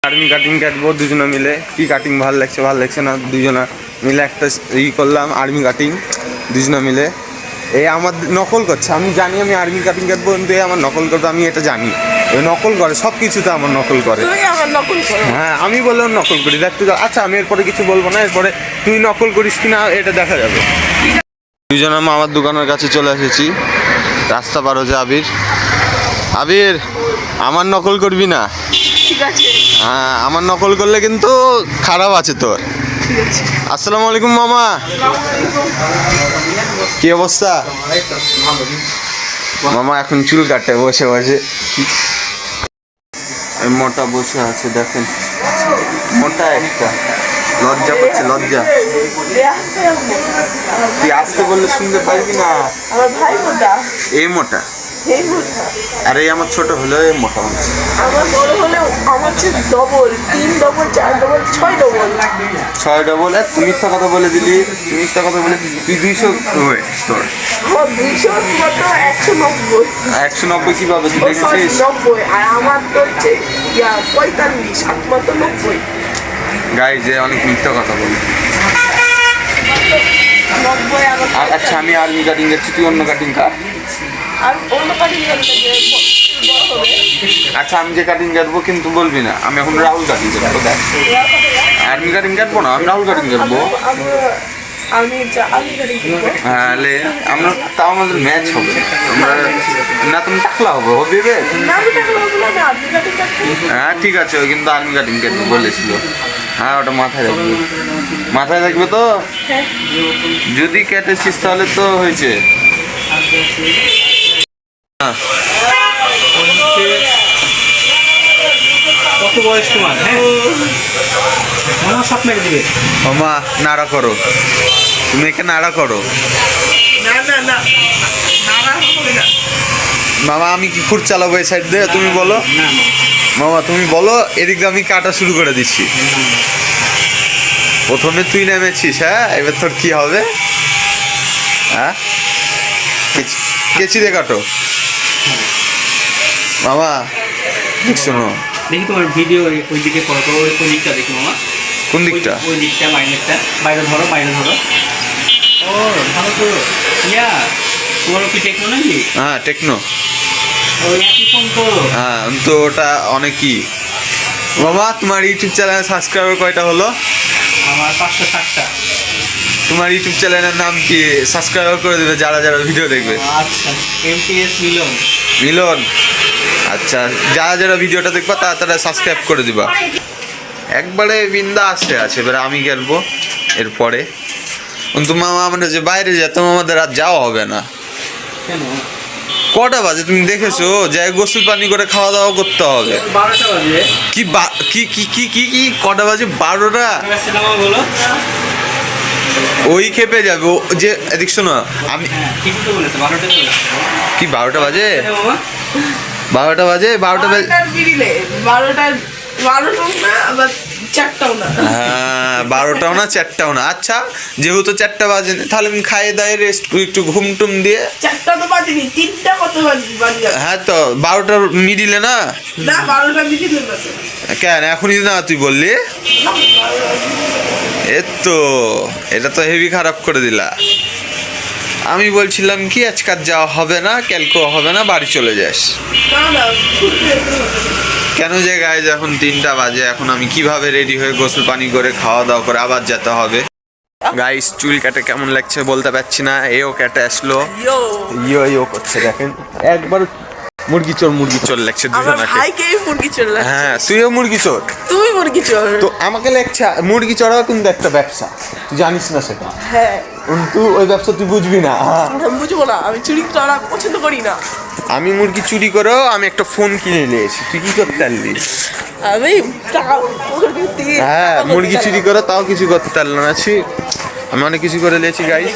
Army cutting কাটবো দুজনে মিলে। কি কাটিং ভালো লাগছে না, দুজনে মিলে একটা করলাম আর্মি কাটিং দুজনে মিলে। এই আমার নকল করছে, আমি জানি আমি আর্মি কাটিং কাটবো, কিন্তু আমার নকল করবো, আমি এটা জানি। ওই নকল করে সব কিছুতে আমার নকল করে। হ্যাঁ, আমি বললাম নকল করি, দেখ তুই। আচ্ছা, আমি এরপরে কিছু বলবো না, এরপরে তুই নকল করিস কিনা এটা দেখা যাবে। দুজন আমি আমার দোকানের কাছে চলে এসেছি, রাস্তা পার হচ্ছে। আবির আমার নকল করবি না, ঠিক আছে? হ্যাঁ, আমার নকল করলে কিন্তু খারাপ আছে তোর। আসসালামু আলাইকুম মামা, কি অবস্থা? মামা এখন চুল কাটে বসে বসে। মোটা বসে আছে, দেখেন মোটা একটা, লজ্জা পাচ্ছে, লজ্জা। তুই আসতে বললে শুনতে পারবি না। আমার ভাই মোটা, এই মোটা, এই মোটা। আর এই আমার ছোট হলো এই মোটা। আমার বড় হলে আমার চেয়ে double, 3 double, 4 double, 6 double. 6 double? তুই মিথ্যা কথা বলে দিলি, তুই 200 তোর। আমার 200 মতো 190। 190 কিভাবে তুই দেখেছিস? 90, আর আমার তো হচ্ছে 45, 8 মতো 90। গাইজ যে অনেক মিথ্যা কথা বলি। 90 আমার। আচ্ছা, আমি আর্মি কাটিং যাচ্ছি, তুই অন্য কাটিং কাট। আর অন্য কাটিং করতে গিয়ে বড় হবে। আচ্ছা, আমি যে কাটিং কাটবো কিন্তু বলবি না। আমি এখন রাহুল কাটিং কাটবো, দেখ। আর্মি কাটিং কাটবো না, আমি রাহুল কাটিং কাটবো। আমি কাটিং করবো। হ্যাঁ, আমরা তাও আমাদের ম্যাচ হবে। আমরা না, তুমি টাকলা হবো, হবে রে? না, আমি টাকলা হবো না, আমি আর্মি কাটিং করবো। হ্যাঁ ঠিক আছে, ওই কিন্তু আর্মি কাটিং কাটবে বলেছিল। হ্যাঁ, ওটা মাথায় রাখবে তো। যদি কেটেছিস তাহলে তো হয়েছে। কত বয়স তোমার? হ্যাঁ, মামা সব মেরে দিবে। মামা নাড়া করো, তুমি একে নাড়া করো। না মামা আমি কি খুঁড় চালাবো এই সাইড দিয়ে, তুমি বলো। মামা তুমি বলো, এদিক দিয়ে আমি কাটা শুরু করে দিচ্ছি। প্রথমে তুই নেমেছিস, হ্যাঁ, এবার তোর কি হবে? হ্যাঁ, কেচি দিয়ে কাটো। মামা শোনো, দেখি তোমার ভিডিও ওই দিকে করো, ওই দিকটা দেখি মামা। কোন দিকটা? ওই দিকটা, বাইরেরটা। বাইরে ধরো। ও ভালো তো। তোমারও কি টেকনো নাকি? হ্যাঁ, টেকনো। ওই একই ফোন তো। হ্যাঁ, তো ওটা অনেকই। মামা তোমার ইউটিউব চ্যানেল সাবস্ক্রাইবার কয়টা হলো? আমার 560টা। তোমার ইউটিউব চ্যানেলের নাম কি? সাবস্ক্রাইবার করে দেবে যারা যারা ভিডিও দেখবে। আচ্ছা, MTS মিলন। আচ্ছা, যারা যারা ভিডিওটা দেখবা তারা সাবস্ক্রাইব করে দিবা। একবারে বিন্দা আছে। এবারে আমি খেলবো এরপরে। কিন্তু মামা আমরা যে বাইরে যেতাম, আমাদের আর যাওয়া হবে না। কেন? কটা বাজে তুমি দেখেছো? যাই গোসল পানি করে খাওয়া দাওয়া করতে হবে। 12টা বাজে। কি কটা বাজে? 12টা? সিনেমা বলো। ওই খেপে যাবে ও যে। এদিক শোনো, আমি ঠিকই তো বলেছে, 12টা বলেছে। কি 12টা বাজে? মামা 12টা বাজে? 12টা বাজে? 12টাও না, আবার 4টাও না। হ্যাঁ, 12টাও না, 4টাও না। আচ্ছা, যেহেতু 4টা বাজে, তাহলে আমি খাইয়ে দায়ে রেস্ট একটু ঘুম টুম দিয়ে। 4টা তো বাজেনি, 3টা কত বাজে? হ্যাঁ, তো 12টার মিডিলে না? না, 12টা মিডিলে বাজে। কেন এখনই না তুই বললি? তো এটা তো হেভি খারাপ করে দিলা। আমি বলছিলাম কি আজকে যাওয়া হবে না, কালকেও হবে না, বাড়ি চলে যাস। না, কেন যে গাইজ এখন 3টা বাজে, এখন আমি কিভাবে রেডি হয়ে গোসল পানি করে খাওয়া দাওয়া করে আবার যেতে হবে। গাইস চুল কাটে কেমন লাগছে বলতে পারছি না। এও কেটে আসলো, ইয়ো করছে, দেখেন একবার মুরগি চোর লাগছে দুজনাকে। ভাইকে মুরগি চোর লাগছে। হ্যাঁ, তুইও মুরগি চোর। তুই মুরগি চোর। তো আমাকে লাগছে মুরগি চড়াও কিন্তু একটা ব্যবসা, তুই জানিস না সেটা? হ্যাঁ, কিন্তু ওই ব্যবসা তুই বুঝবি না। আমি বুঝবো না, আমি চুরি করা পছন্দ করি না। আমি মুরগি চুরি করেও আমি একটা ফোন কিনে নিয়েছি, তুই কি করতে পারলি? আমি টাকা হ্যাঁ, মুরগি চুরি করে তাও কিছু করতে পারলাম না। আমি অনেক কিছু করে নিয়েছি গাইস।